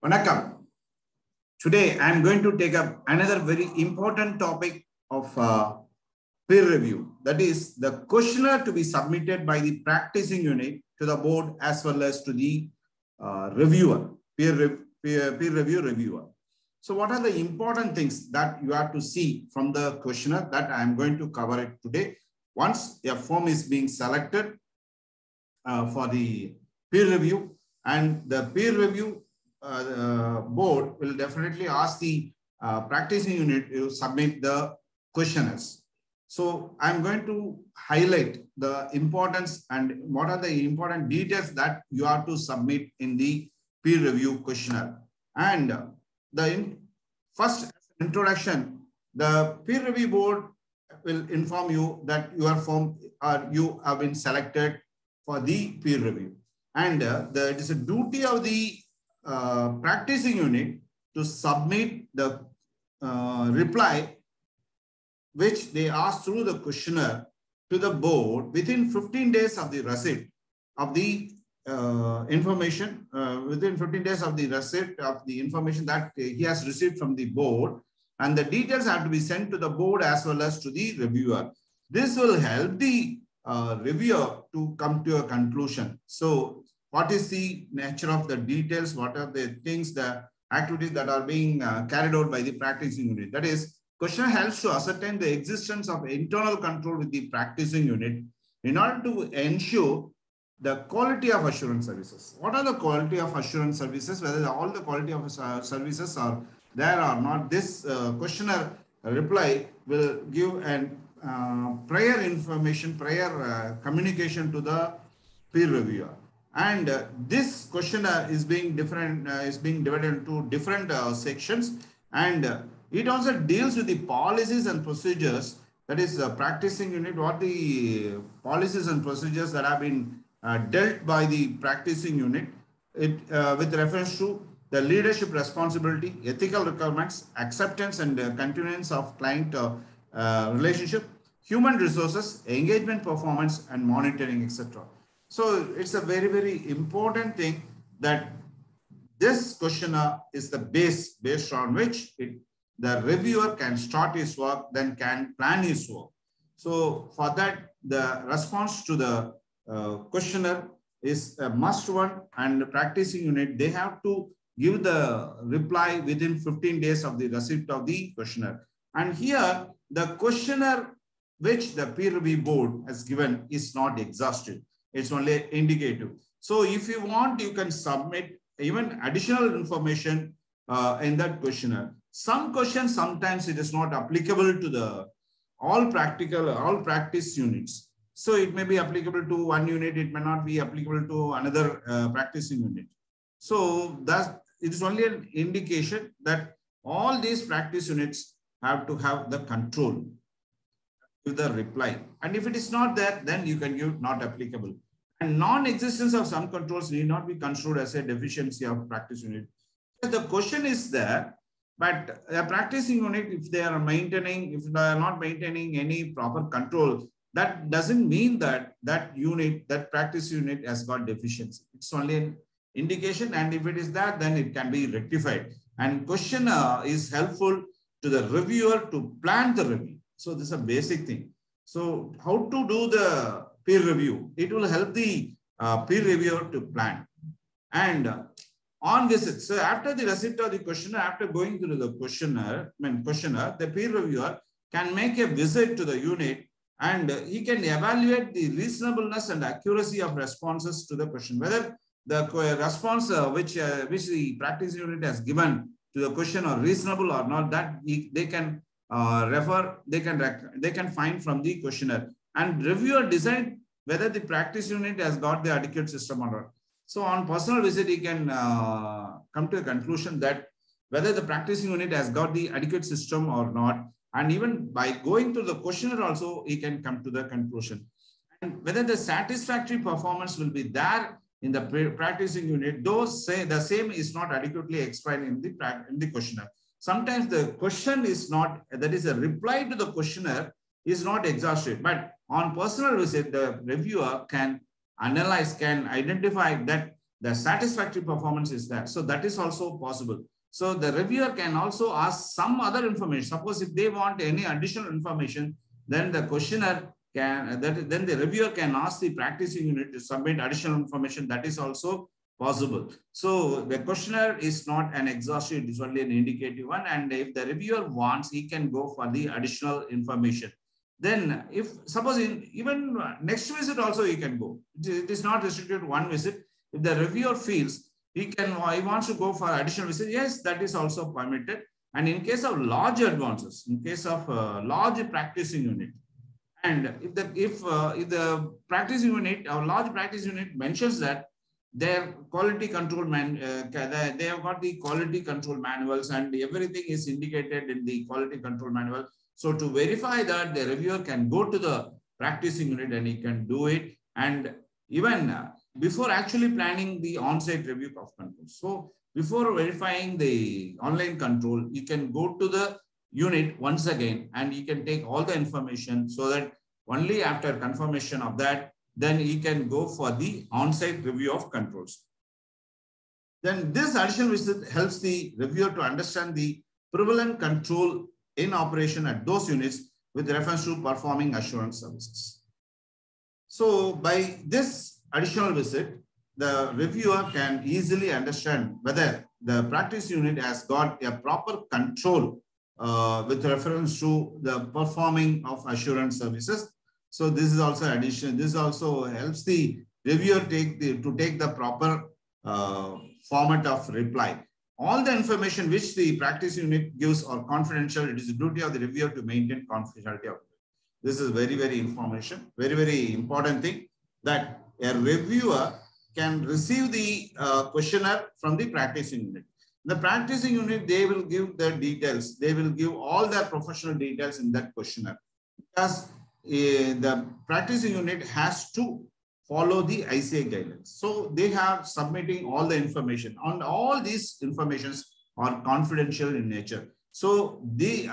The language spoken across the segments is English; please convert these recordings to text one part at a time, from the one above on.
Vanakkam. Today, I am going to take up another very important topic of peer review. That is the questionnaire to be submitted by the practicing unit to the board as well as to the reviewer, peer review reviewer. So what are the important things that you have to see from the questionnaire that I am going to cover it today? Once a form is being selected for the peer review, and the peer review board will definitely ask the practicing unit to submit the questionnaires. So I'm going to highlight the importance and what are the important details that you have to submit in the peer review questionnaire. And first introduction, the peer review board will inform you that your form or you have been selected for the peer review. And it is a duty of the practicing unit to submit the reply which they ask through the questionnaire to the board within 15 days of the receipt of the information, within 15 days of the receipt of the information that he has received from the board, and the details have to be sent to the board as well as to the reviewer. This will help the reviewer to come to a conclusion. So what is the nature of the details? What are the things, the activities that are being carried out by the practicing unit? That is, questionnaire helps to ascertain the existence of internal control with the practicing unit in order to ensure the quality of assurance services. What are the quality of assurance services? Whether all the quality of services are there or not, this questionnaire reply will give an prior information, prior communication to the peer reviewer. And this questionnaire is being divided into different sections, and it also deals with the policies and procedures. That is, practicing unit, what the policies and procedures that have been dealt by the practicing unit, with reference to the leadership responsibility, ethical requirements, acceptance and continuance of client relationship, human resources, engagement performance, and monitoring, etc. So it's a very, very important thing that this questionnaire is the base based on which the reviewer can start his work, then can plan his work. So for that, the response to the questionnaire is a must one, and the practicing unit, they have to give the reply within 15 days of the receipt of the questionnaire. And here, the questionnaire which the peer review board has given is not exhaustive. It's only indicative. So if you want, you can submit even additional information in that questionnaire. Some questions, sometimes it is not applicable to the all practice units. So it may be applicable to one unit, it may not be applicable to another practicing unit. So it is only an indication that all these practice units have to have the control with the reply. And if it is not there, then you can give not applicable. And non-existence of some controls need not be construed as a deficiency of practice unit. The question is there, but a practicing unit, if they are not maintaining any proper control, that doesn't mean that that practice unit has got deficiency. It's only an indication, and if it is that, then it can be rectified. And question is helpful to the reviewer to plan the review. So this is a basic thing. So how to do the peer review? It will help the peer reviewer to plan. And on visit, so after the receipt of the questionnaire, after going through the questionnaire, the peer reviewer can make a visit to the unit, and he can evaluate the reasonableness and accuracy of responses to the question. Whether the response which the practice unit has given to the question are reasonable or not, that they can they can find from the questionnaire. And reviewer decide whether the practice unit has got the adequate system or not. So on personal visit, he can come to a conclusion that whether the practicing unit has got the adequate system or not. And even by going through the questionnaire also, he can come to the conclusion. And whether the satisfactory performance will be there in the practicing unit, those say the same is not adequately explained in the questionnaire. Sometimes the question is not, that is a reply to the questionnaire is not exhaustive, but on personal visit, the reviewer can analyze, can identify that the satisfactory performance is there. So that is also possible. So the reviewer can also ask some other information. Suppose if they want any additional information, then the questionnaire can, then the reviewer can ask the practicing unit to submit additional information. That is also possible. So the questionnaire is not an exhaustive, it is only an indicative one. And if the reviewer wants, he can go for the additional information. Then if suppose even next visit also he can go. It is not restricted to one visit. If the reviewer feels he wants to go for additional visit, yes, that is also permitted. And in case of large advances, in case of large practicing unit, and if the practicing unit or large practice unit mentions that their quality control they have got the quality control manuals and everything is indicated in the quality control manual. So to verify that, the reviewer can go to the practicing unit and he can do it. And even before actually planning the on-site review of control. So before verifying the online control, you can go to the unit once again and you can take all the information, so that only after confirmation of that, then you can go for the on-site review of controls. Then this additional visit helps the reviewer to understand the prevalent control in operation at those units with reference to performing assurance services. So by this additional visit, the reviewer can easily understand whether the practice unit has got a proper control with reference to the performing of assurance services. So this is also addition. This also helps the reviewer to take the proper format of reply. All the information which the practice unit gives are confidential. It is the duty of the reviewer to maintain confidentiality of it. This is very, very very important thing, that a reviewer can receive the questionnaire from the practicing unit. The practicing unit, they will give the details. They will give all their professional details in that questionnaire, because the practicing unit has to follow the ICA guidelines. So they have submitting all the information, and all these informations are confidential in nature. So these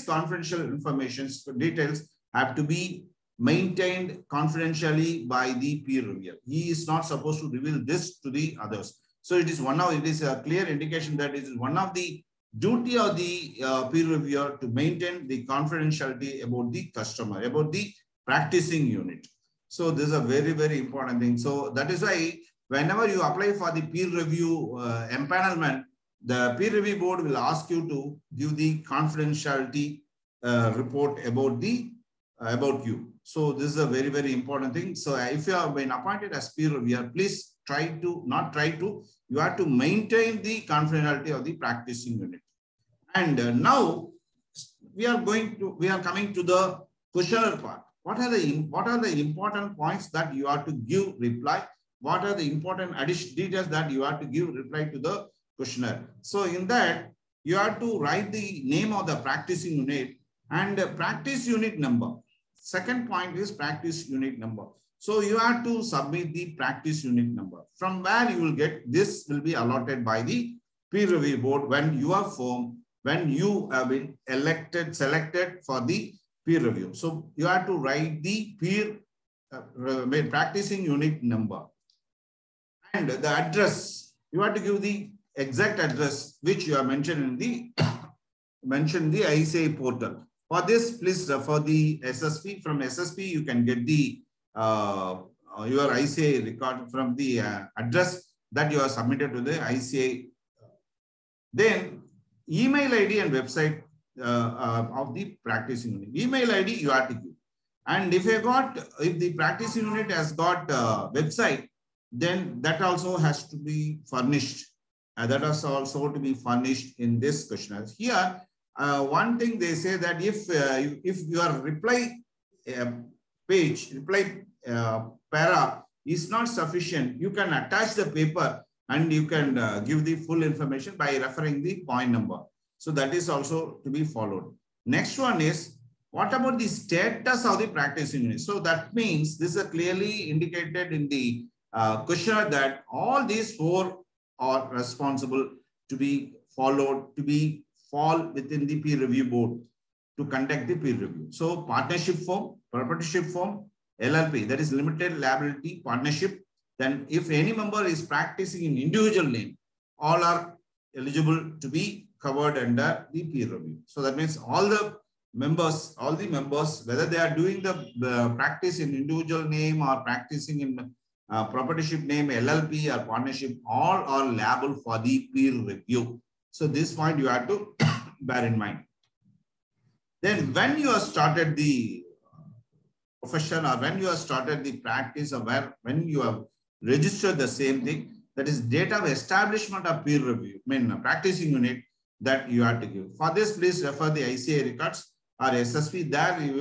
confidential informations details have to be maintained confidentially by the peer reviewer. He is not supposed to reveal this to the others. So it is a clear indication that it is one of the duty of the peer reviewer to maintain the confidentiality about the customer, about the practicing unit. So this is a very, very important thing. So that is why whenever you apply for the peer review empanelment, the peer review board will ask you to give the confidentiality report about you. So this is a very, very important thing. So if you have been appointed as peer reviewer, please you have to maintain the confidentiality of the practicing unit. And now we are coming to the questionnaire part. What are the important points that you have to give reply? What are the important additional details that you have to give reply to the questionnaire? So in that, you have to write the name of the practicing unit and practice unit number. Second point is practice unit number. So you have to submit the practice unit number. From where you will get, this will be allotted by the peer review board when you have been selected for the peer review. So you have to write the practicing unit number. And the address, you have to give the exact address which you have mentioned in the ICA portal. For this, please refer the SSP. From SSP, you can get the your ICA record from the address that you have submitted to the ICA. Then email ID and website of the practicing unit. Email ID you have to give. And if the practicing unit has got a website, then that also has to be furnished. That is also to be furnished in this questionnaire. Here, one thing they say that if your reply para is not sufficient, you can attach the paper and you can give the full information by referring the point number. So that is also to be followed. Next one is, what about the status of the practicing unit? So that means this is clearly indicated in the questionnaire that all these four are responsible to be followed, fall within the peer review board to conduct the peer review. So partnership form, proprietorship form, LLP, that is limited liability partnership, Then if any member is practicing in individual name, all are eligible to be covered under the peer review. So that means all the members, whether they are doing the practice in individual name or practicing in proprietorship name, LLP or partnership, all are liable for the peer review. So this point you have to bear in mind. Then when you have started the profession or when you have started the practice or when you have registered the same thing, that is date of establishment of peer review, practicing unit that you have to give. For this, please refer the ICA records or SSP. There you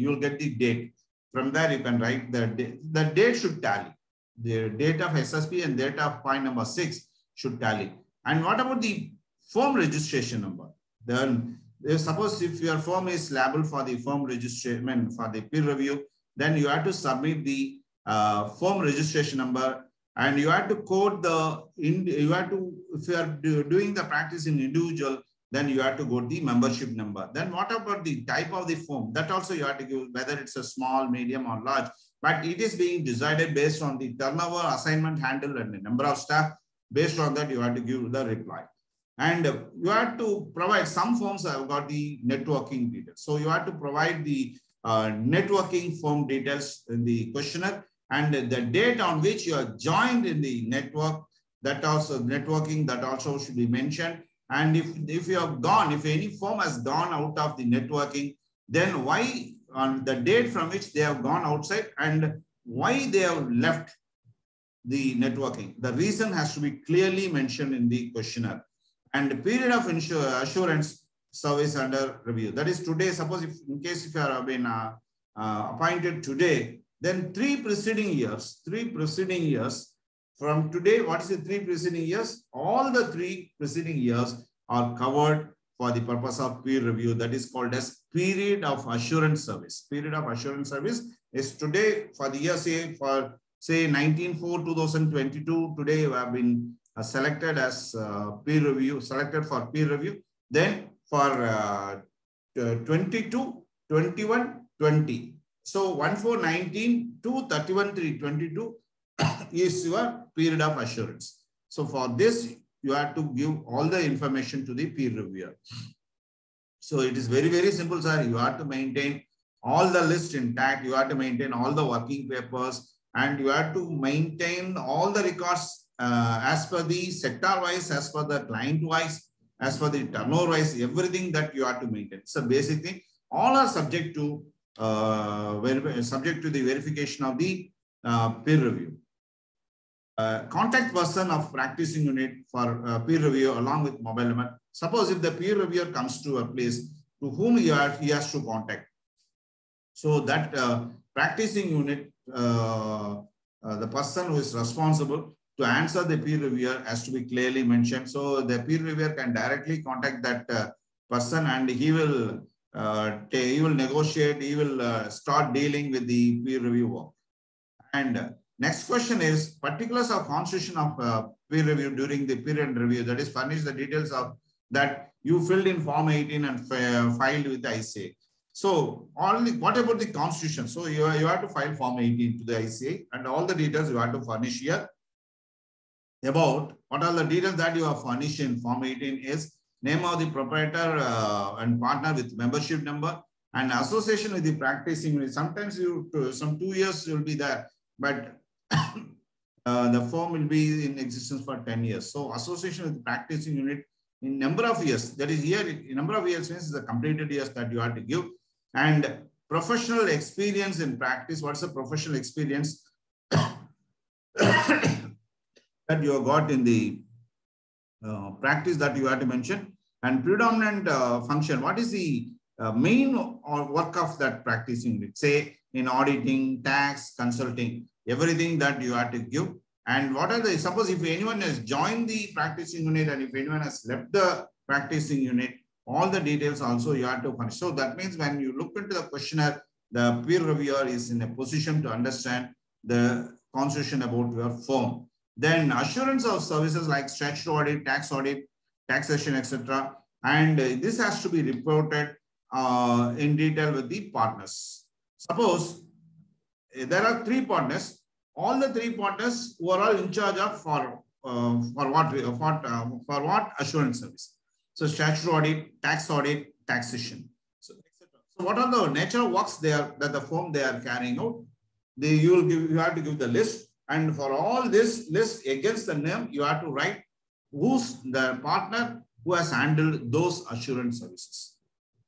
will get the date. From there, you can write the date. The date should tally. The date of SSP and date of point number 6 should tally. And what about the firm registration number? Then, suppose if your firm is liable for the firm registration, for the peer review, then you have to submit the firm registration number, and you have to code if you are doing the practice in individual, then you have to go to the membership number. Then what about the type of the firm? That also you have to give, whether it's a small, medium or large, but it is being decided based on the turnover, assignment handle and the number of staff. Based on that, you have to give the reply. And you have to provide, some firms have got the networking details. So you have to provide the networking firm details in the questionnaire, and the date on which you are joined in the network, that also networking, that also should be mentioned. And if you have gone, if any firm has gone out of the networking, then why, on the date from which they have gone outside and why they have left the networking. The reason has to be clearly mentioned in the questionnaire. And the period of assurance service under review. That is today, suppose if in case if you have been appointed today, then 3 preceding years from today, what is the 3 preceding years? All the 3 preceding years are covered for the purpose of peer review. That is called as period of assurance service. Period of assurance service is today for the year, say 19/4/2022. Today you have been selected as peer review, selected for peer review. Then for 22, 21, 20. So 1/4/19 to 31/3/22 is your period of assurance. So for this, you have to give all the information to the peer reviewer. So it is very, very simple, sir. You have to maintain all the list intact. You have to maintain all the working papers, and you have to maintain all the records as per the sector wise, as per the client wise, as per the turnover wise, everything that you have to maintain. So basically, all are subject to the verification of the peer review. Contact person of practicing unit for peer review along with mobile number. Suppose if the peer reviewer comes to a place, to whom he has to contact. So that practicing unit, the person who is responsible to answer the peer reviewer has to be clearly mentioned. So the peer reviewer can directly contact that person, and he will negotiate, he will start dealing with the peer review work. And next question is particulars of constitution of peer review during the period review. That is, furnish the details of that you filled in Form 18 and filed with the ICA. So what about the constitution? So you have to file Form 18 to the ICA, and all the details you have to furnish here. About what are the details that you have furnished in Form 18 is name of the proprietor and partner with membership number, and association with the practicing unit. Sometimes some 2 years will be there, but the firm will be in existence for 10 years. So association with the practicing unit in number of years, that is here, in number of years means the completed years that you have to give. And professional experience in practice. What's the professional experience that you have got in the practice that you have to mention? And predominant function. What is the main or work of that practicing unit? Say in auditing, tax, consulting, everything that you have to give. And what are the, suppose if anyone has joined the practicing unit and if anyone has left the practicing unit, all the details also you have to furnish. So that means when you look into the questionnaire, the peer reviewer is in a position to understand the constitution about your firm. Then assurance of services like statutory audit, taxation, etc. And this has to be reported in detail with the partners. Suppose there are 3 partners. all the three partners who are all in charge of for what assurance service. So statutory audit, taxation. So, etc. So what are the nature of works that the firm they are carrying out? You have to give the list, and for all this list against the name, you have to write who's the partner who has handled those assurance services.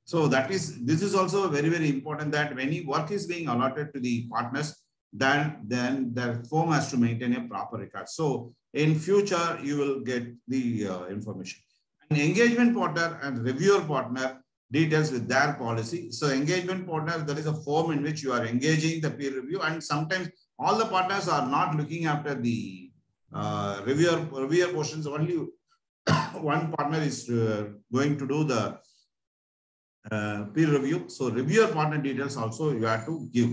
So this is also very, very important that when work is being allotted to the partners, then the firm has to maintain a proper record. So in future, you will get the information. An engagement partner and reviewer partner details with their policy. So engagement partner, there is a form in which you are engaging the peer review, and sometimes all the partners are not looking after the reviewer portions. Only one partner is going to do the peer review. So reviewer partner details also you have to give.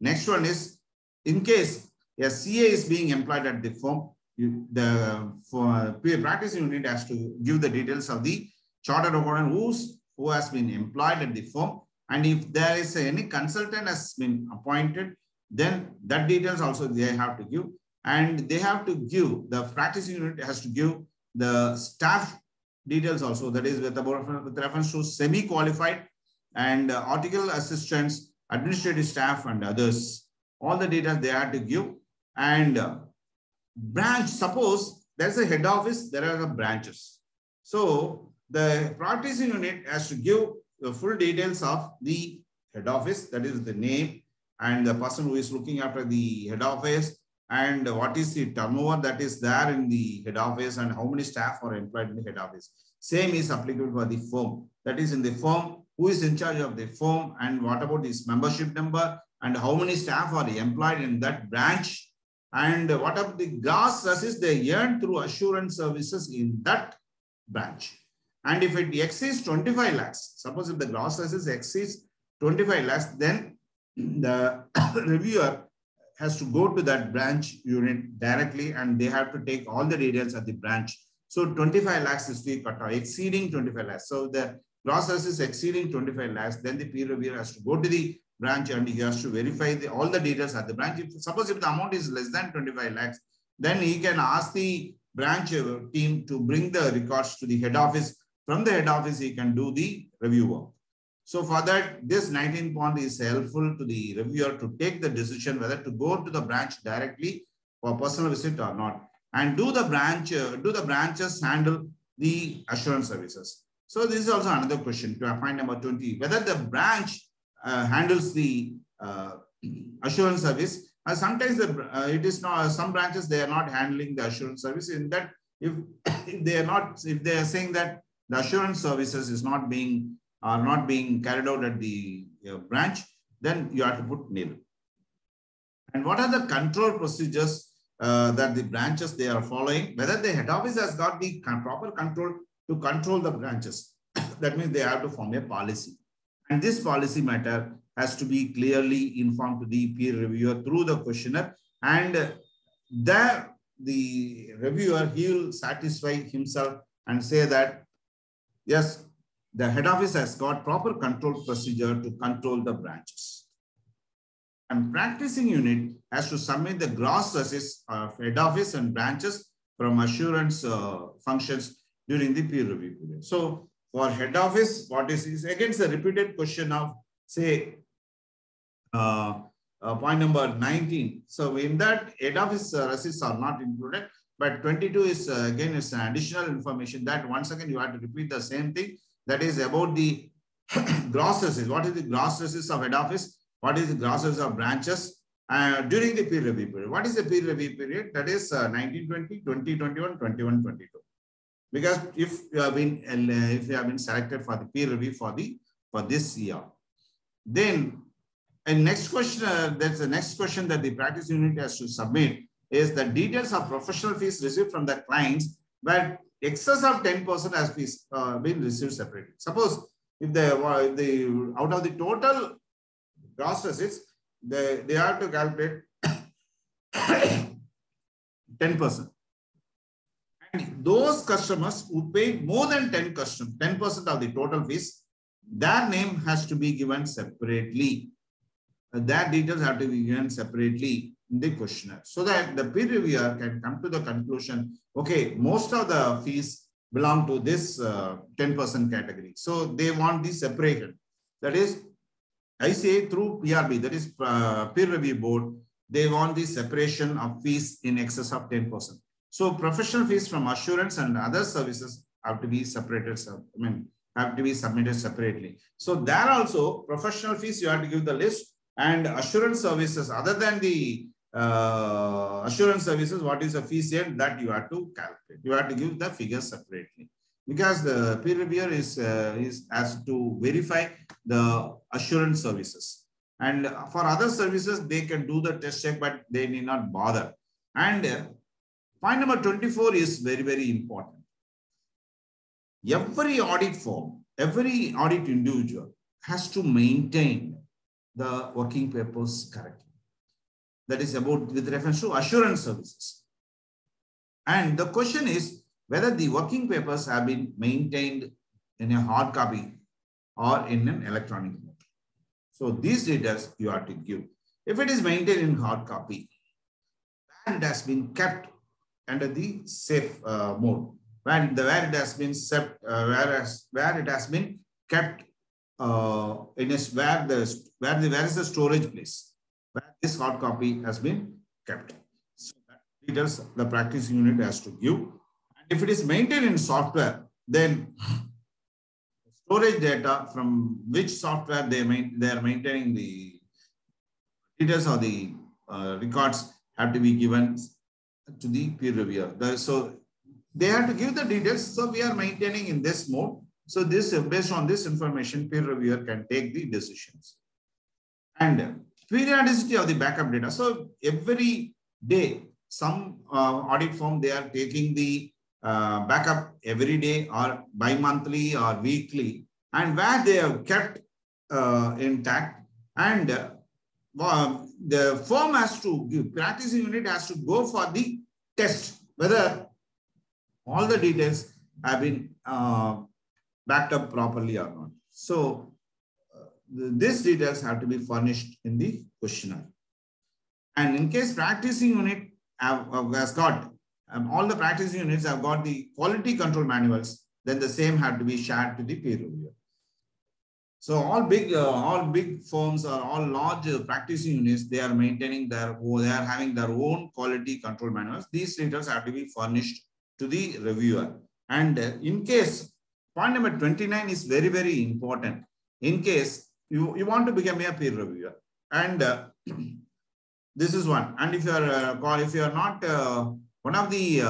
Next one is, in case a CA is being employed at the firm, the peer practice unit has to give the details of the chartered accountant who has been employed at the firm, and if there is any consultant has been appointed, then that details also they have to give, and they have to give, the practice unit has to give the staff details also, that is with reference to semi-qualified and article assistants, administrative staff and others. All the data they have to give. And branch, suppose there's a head office, there are branches. So the practicing unit has to give the full details of the head office, that is the name and the person who is looking after the head office, and what is the turnover that is there in the head office, and how many staff are employed in the head office. Same is applicable for the firm. That is in the firm, who is in charge of the firm, and what about his membership number, and how many staff are employed in that branch, and what are the gross assets they earn through assurance services in that branch. And if it exceeds 25 lakhs, suppose if the gross assets exceeds 25 lakhs, then the reviewer has to go to that branch unit directly, and they have to take all the details at the branch. So 25 lakhs is the cutoff, exceeding 25 lakhs. So the gross assets exceeding 25 lakhs, then the peer reviewer has to go to the branch and he has to verify all the details at the branch. Suppose if the amount is less than 25 lakhs, then he can ask the branch team to bring the records to the head office. From the head office, he can do the review work. So for that, this 19 point is helpful to the reviewer to take the decision whether to go to the branch directly for personal visit or not. And do the branches handle the assurance services? So this is also another question to point number 20, whether the branch handles the assurance service. Sometimes it is not, some branches, they are not handling the assurance service. In that, if they are saying that the assurance services is not being carried out at the branch, then you have to put nil. And what are the control procedures that the branches they are following? Whether the head office has got the proper control to control the branches. That means they have to form a policy. And this policy matter has to be clearly informed to the peer reviewer through the questionnaire. And there, the reviewer, he will satisfy himself and say that, yes, the head office has got proper control procedure to control the branches. And practicing unit has to submit the gross assets of head office and branches from assurance functions during the peer review period. So for head office, what is against a repeated question of, say, point number 19. So in that, head office receipts are not included, but 22 is again, it's an additional information that once again you have to repeat the same thing. That is about the gross assets. What is the gross assets of head office? What is the gross assets of branches during the peer review period? What is the peer review period? That is 1920, 2021, 21, 22. Because if you have been selected for the peer review for this year, then and next question, that's the next question that the practice unit has to submit is the details of professional fees received from the clients, but excess of 10% has been received separately. Suppose if the out of the total gross assets, they have to calculate 10%. And those customers who pay more than 10% of the total fees, their name has to be given separately. That details have to be given separately. in the questionnaire so that the peer reviewer can come to the conclusion, okay, most of the fees belong to this 10% category. So they want the separation. That is, I say through PRB, that is peer review board, they want the separation of fees in excess of 10%. So professional fees from assurance and other services have to be separated. Have to be submitted separately. So there also professional fees you have to give the list, and assurance services other than the assurance services, what is the fee share that you have to calculate. You have to give the figures separately because the peer reviewer is has to verify the assurance services, and for other services they can do the test check, but they need not bother. And point number 24 is very, very important. Every audit firm, every audit individual has to maintain the working papers correctly. That is about with reference to assurance services. And the question is whether the working papers have been maintained in a hard copy or in an electronic mode. So these details you have to give. If it is maintained in hard copy, and it has been kept under the safe mode, where it has been set, where it has been kept in a, where is the storage place where this hard copy has been kept. So that details the practice unit has to give. And if it is maintained in software, then storage data from which software they are maintaining the details or the records have to be given to the peer reviewer. So they have to give the details. So we are maintaining in this mode. So this, based on this information, peer reviewer can take the decisions. And periodicity of the backup data. So every day, some audit firm, they are taking the backup every day or bi-monthly or weekly, and where they have kept intact. And the firm has to give, practicing unit has to go for the test, whether all the details have been backed up properly or not. So these details have to be furnished in the questionnaire. And in case practicing unit has got, all the practicing units have got the quality control manuals, then the same have to be shared to the peer reviewer. So all big firms or all large practicing units, they are maintaining they are having their own quality control manuals. These details have to be furnished to the reviewer. And in case, point number 29 is very, very important. In case you want to become a peer reviewer, and this is one. And if you are not, one of the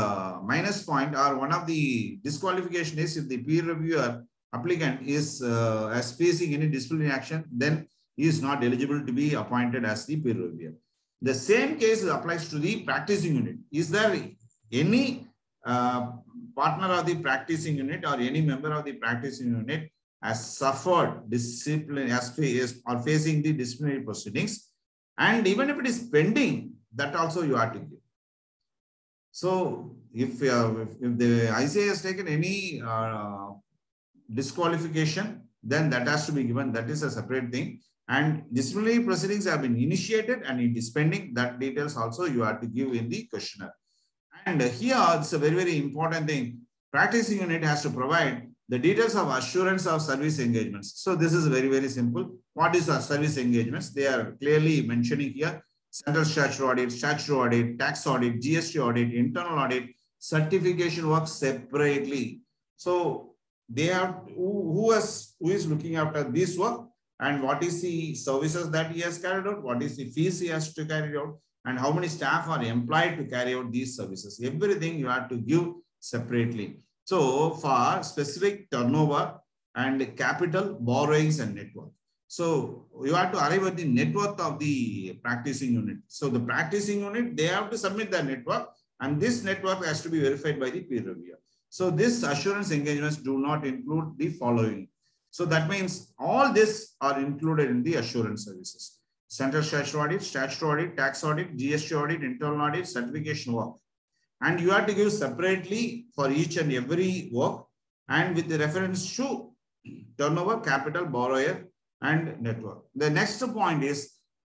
minus point or one of the disqualification is if the peer reviewer applicant is facing any disciplinary action, then he is not eligible to be appointed as the peer reviewer. The same case applies to the practicing unit. Is there any partner of the practicing unit or any member of the practicing unit has suffered discipline or facing the disciplinary proceedings, and even if it is pending, that also you have to give. So if the ICA has taken any disqualification, then that has to be given. That is a separate thing. And disciplinary proceedings have been initiated and it is pending. That details also you have to give in the questionnaire. And here it's a very, very important thing. Practicing unit has to provide the details of assurance of service engagements. So this is very, very simple. What is our service engagements? They are clearly mentioning here: central statutory audit, tax audit, GST audit, internal audit, certification work separately. So they have who is looking after this work, and what is the services that he has carried out, what is the fees he has to carry out, and how many staff are employed to carry out these services. Everything you have to give separately. So for specific turnover and capital, borrowings and net worth. So you have to arrive at the net worth of the practicing unit. So the practicing unit, they have to submit their net worth, and this net worth has to be verified by the peer reviewer. So this assurance engagements do not include the following. So that means all this are included in the assurance services: central statutory audit, tax audit, GST audit, internal audit, certification work. And you have to give separately for each and every work, and with the reference to turnover, capital, borrower, and net worth. The next point is,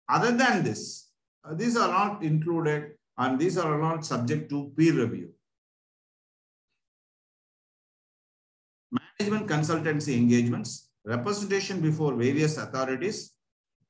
other than this, these are not included and these are not subject to peer review. Management consultancy engagements, representation before various authorities,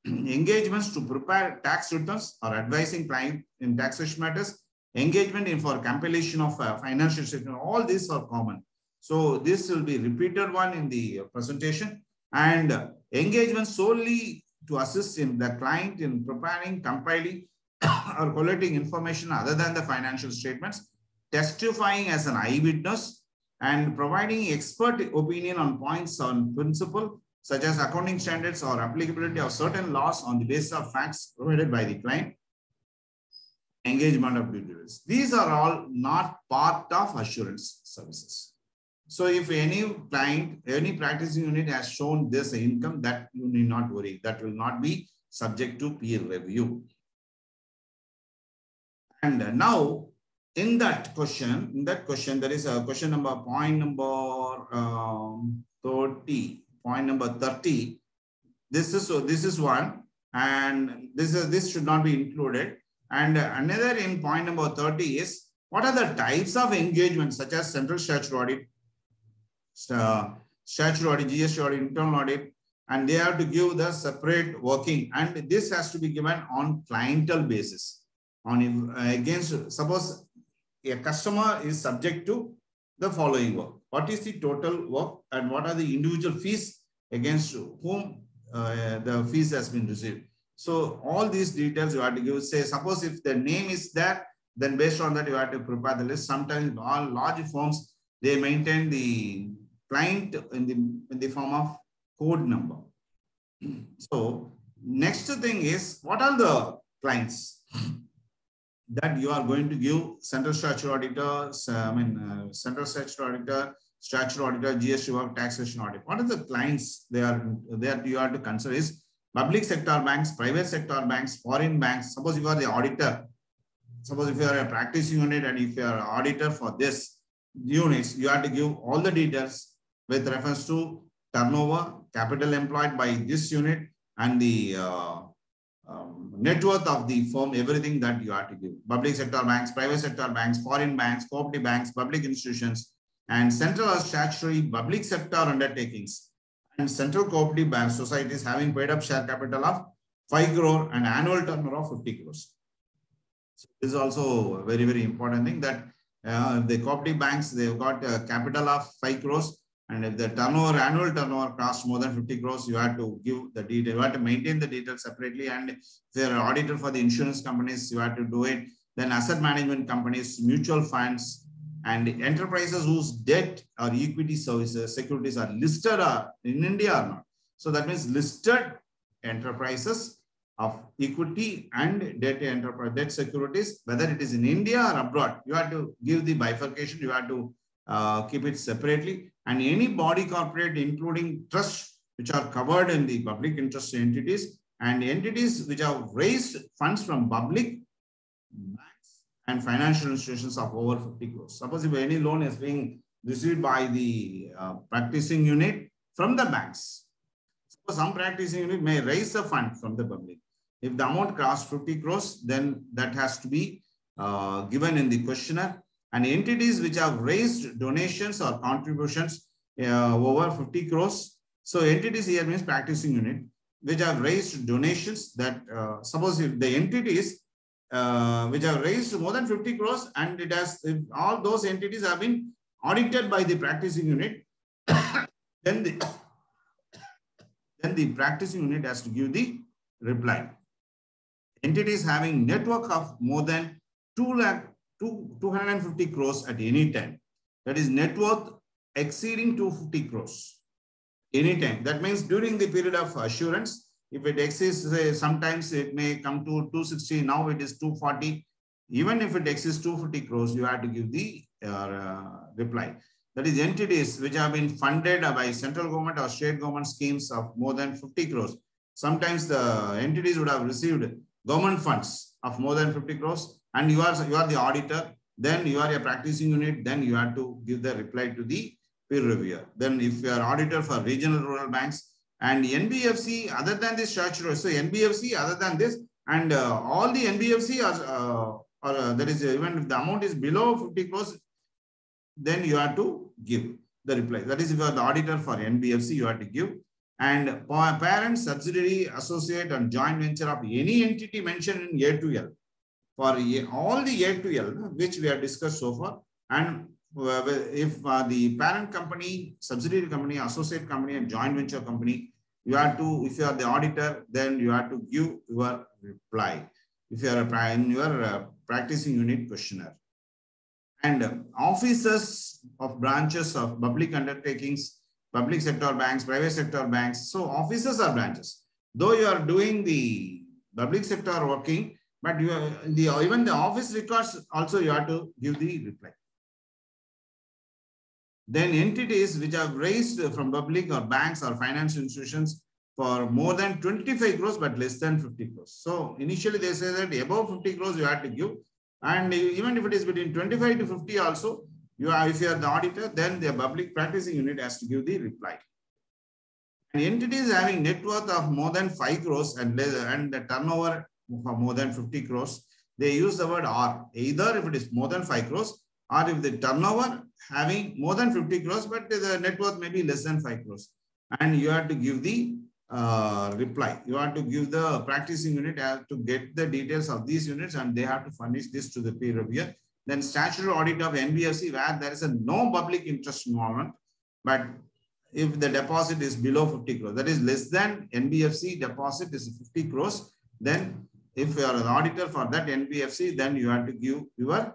engagements to prepare tax returns or advising client in taxation matters, engagement in for compilation of financial statement, all these are common. So this will be repeated one in the presentation, and engagement solely to assist in the client in preparing, compiling or collecting information other than the financial statements, testifying as an eyewitness, and providing expert opinion on points on principle, such as accounting standards or applicability of certain laws on the basis of facts provided by the client, engagement of due diligence. These are all not part of assurance services. So if any client, any practicing unit has shown this income, that you need not worry. That will not be subject to peer review. And now, in that question, there is a question number, point number 30. Point number 30. This is one, and this should not be included. And another in point number 30 is, what are the types of engagement such as central statutory audit, GST audit, internal audit, and they have to give the separate working, and this has to be given on clientele basis. On against, suppose a customer is subject to the following work. What is the total work and what are the individual fees against whom the fees has been received. So all these details you have to give. Say, suppose if the name is there, then based on that you have to prepare the list. Sometimes all large firms, they maintain the client in the form of code number. So next thing is, what are the clients that you are going to give central statutory auditor, central statutory auditor, statutory auditor, GST work, taxation audit. What are the clients you have to consider is public sector banks, private sector banks, foreign banks. Suppose if you are the auditor, suppose if you are a practicing unit and if you are an auditor for this units, you have to give all the details with reference to turnover, capital employed by this unit, and the net worth of the firm, everything that you have to give. Public sector banks, private sector banks, foreign banks, cooperative banks, public institutions, and central or statutory public sector undertakings, and central cooperative bank societies having paid up share capital of 5 crore and annual turnover of 50 crores. So this is also a very, very important thing, that the cooperative banks, they've got a capital of 5 crores. And if the turnover, annual turnover costs more than 50 crores, you have to give the detail. You have to maintain the details separately. And if you're an auditor for the insurance companies, you have to do it. Then asset management companies, mutual funds, and enterprises whose debt or equity services, securities are listed in India or not. So that means listed enterprises of equity and debt securities, whether it is in India or abroad, you have to give the bifurcation. You have to keep it separately. And any body corporate, including trusts, which are covered in the public interest entities, and entities which have raised funds from public banks and financial institutions of over 50 crores. Suppose if any loan is being received by the practicing unit from the banks, suppose some practicing unit may raise the fund from the public. If the amount crosses 50 crores, then that has to be given in the questionnaire. And entities which have raised donations or contributions over 50 crores. So entities here means practicing unit, which have raised donations, that suppose if the entities which have raised more than 50 crores, and it has, if all those entities have been audited by the practicing unit, then the practicing unit has to give the reply. Entities having net worth of more than 250 crores at any time. That is net worth exceeding 250 crores anytime. That means during the period of assurance, if it exceeds, sometimes it may come to 260, now it is 240. Even if it exceeds 250 crores, you have to give the reply. That is entities which have been funded by central government or state government schemes of more than 50 crores. Sometimes the entities would have received government funds of more than 50 crores. And you are the auditor, then you are a practicing unit, then you have to give the reply to the peer reviewer. Then if you are auditor for regional rural banks and NBFC, other than this statutory, so NBFC, other than this, And all the NBFC are that is even if the amount is below 50 crores, then you have to give the reply. That is, if you are the auditor for NBFC, you have to give. And parent, subsidiary, associate, and joint venture of any entity mentioned in A to L. For all the A to L, which we have discussed so far, and if the parent company, subsidiary company, associate company, and joint venture company, you have to, if you are the auditor, then you have to give your reply. If you are in your practicing unit questionnaire. And officers of branches of public undertakings, public sector banks, private sector banks. So officers are branches. Though you are doing the public sector working, but you are even the office records also you have to give the reply. Then entities which have raised from public or banks or financial institutions for more than 25 crores but less than 50 crores. So initially they say that above 50 crores you have to give. And even if it is between 25 to 50 also, if you are the auditor, then the public practicing unit has to give the reply. And entities having net worth of more than 5 crores and the turnover for more than 50 crores, they use the word or. Either if it is more than 5 crores or if the turnover having more than 50 crores, but the net worth may be less than 5 crores. And you have to give the reply. You have to give the practicing unit to get the details of these units, and they have to furnish this to the peer reviewer. Then statutory audit of NBFC where there is no public interest involvement, but if the deposit is below 50 crores, that is less than NBFC deposit is 50 crores, then if you are an auditor for that NBFC, then you have to give your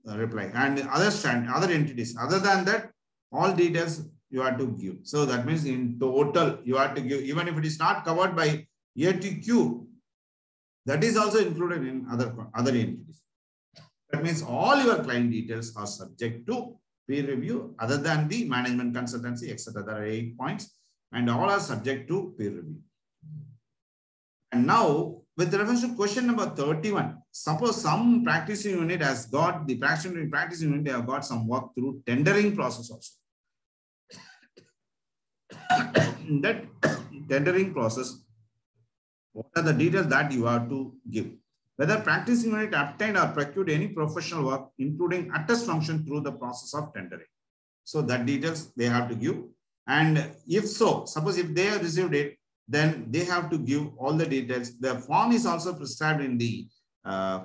reply. And other entities, other than that, all details you have to give. So that means in total, you have to give, even if it is not covered by ATQ, that is also included in other entities. That means all your client details are subject to peer review other than the management consultancy, etc. There are 8 points and all are subject to peer review. And now with reference to question number 31, suppose some practicing unit has got the practicing unit have got some work through tendering process also. In that tendering process, what are the details that you have to give? Whether practicing unit obtained or procured any professional work, including attest function through the process of tendering. So that details they have to give. And if so, suppose if they have received it, then they have to give all the details. The form is also prescribed in the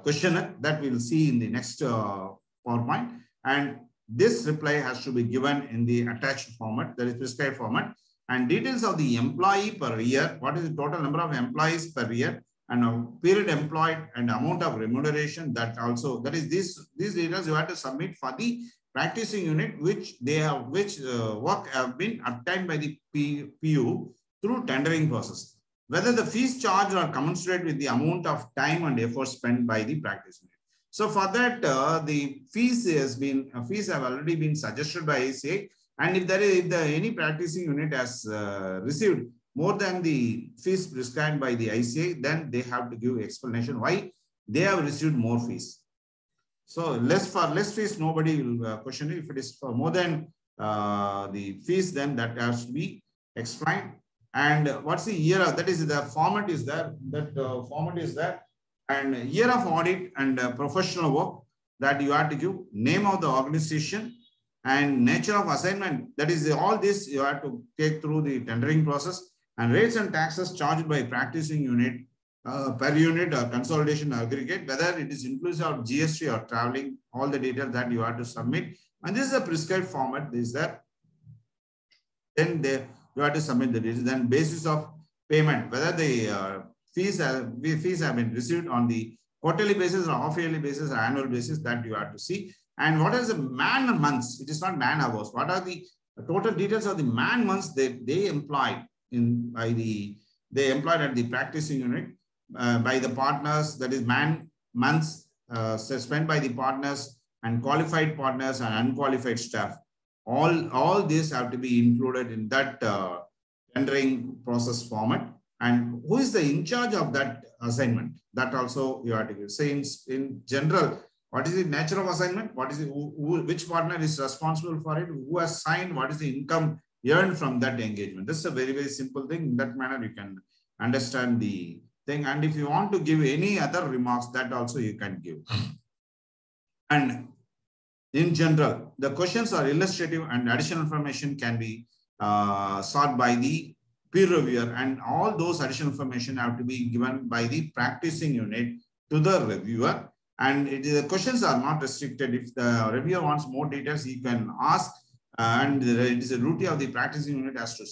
questionnaire that we will see in the next PowerPoint. And this reply has to be given in the attached format, that is prescribed format. And details of the employee per year, what is the total number of employees per year, and period employed and amount of remuneration, that also, that is these details you have to submit for the practicing unit which work have been obtained by the PU through tendering process. Whether the fees charged are commensurate with the amount of time and effort spent by the practicing unit. So for that, the fees have already been suggested by ICA, and if any practicing unit has received more than the fees prescribed by the ICA, then they have to give explanation why they have received more fees. So less fees, nobody will question it. If it is for more than the fees, then that has to be explained. And what's the year of, that is the format is there, format is there. And year of audit and professional work that you have to give, name of the organization and nature of assignment. That is all this you have to take through the tendering process, and rates and taxes charged by practicing unit per unit or consolidation aggregate, whether it is inclusive of GST or traveling, all the data that you have to submit. And this is a prescribed format. This is that. Then you have to submit the data. Then basis of payment, whether the fees have been received on the quarterly basis or half yearly basis or annual basis, that you have to see. And what is the man months? It is not man hours. What are the total details of the man months they employed at the practicing unit by the partners, that is man months spent by the partners and qualified partners and unqualified staff. All these have to be included in that tendering process format. And who is the in charge of that assignment? That also you have to give. Say in general, what is the nature of assignment? What is which partner is responsible for it? Who has signed? What is the income earned from that engagement? This is a very, very simple thing. In that manner, you can understand the thing. And if you want to give any other remarks, that also you can give. And in general, the questions are illustrative and additional information can be sought by the peer reviewer, and all those additional information have to be given by the practicing unit to the reviewer. And the questions are not restricted. If the reviewer wants more details, he can ask. And it is a duty of the practicing unit has to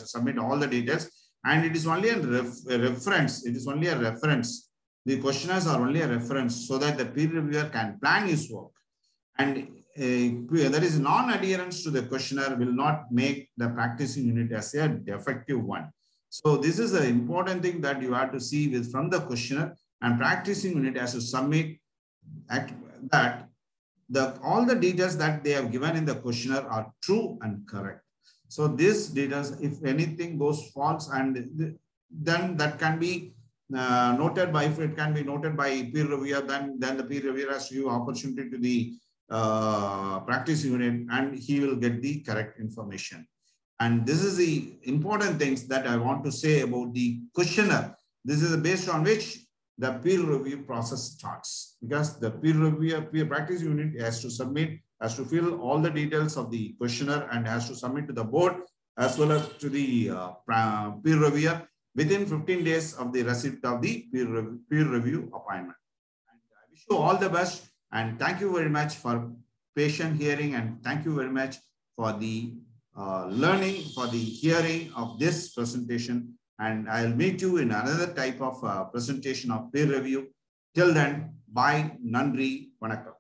submit all the details. And it is only a reference. It is only a reference. The questionnaires are only a reference so that the peer reviewer can plan his work. And there is non-adherence to the questionnaire will not make the practicing unit as a defective one. So this is the important thing that you have to see with from the questionnaire, and practicing unit has to submit that all the details that they have given in the questionnaire are true and correct. So these details, if anything goes false, and then that can be noted by, if it can be noted by peer reviewer, then the peer reviewer has to give opportunity to the practice unit, and he will get the correct information. And this is the important things that I want to say about the questionnaire. This is based on which the peer review process starts, because the peer practice unit has to fill all the details of the questionnaire and has to submit to the board as well as to the peer reviewer within 15 days of the receipt of the peer review appointment. And I wish you all the best, and thank you very much for patient hearing, and thank you very much for the learning, for the hearing of this presentation. And I'll meet you in another type of presentation of peer review. Till then, bye, Nandri, Vanakkam.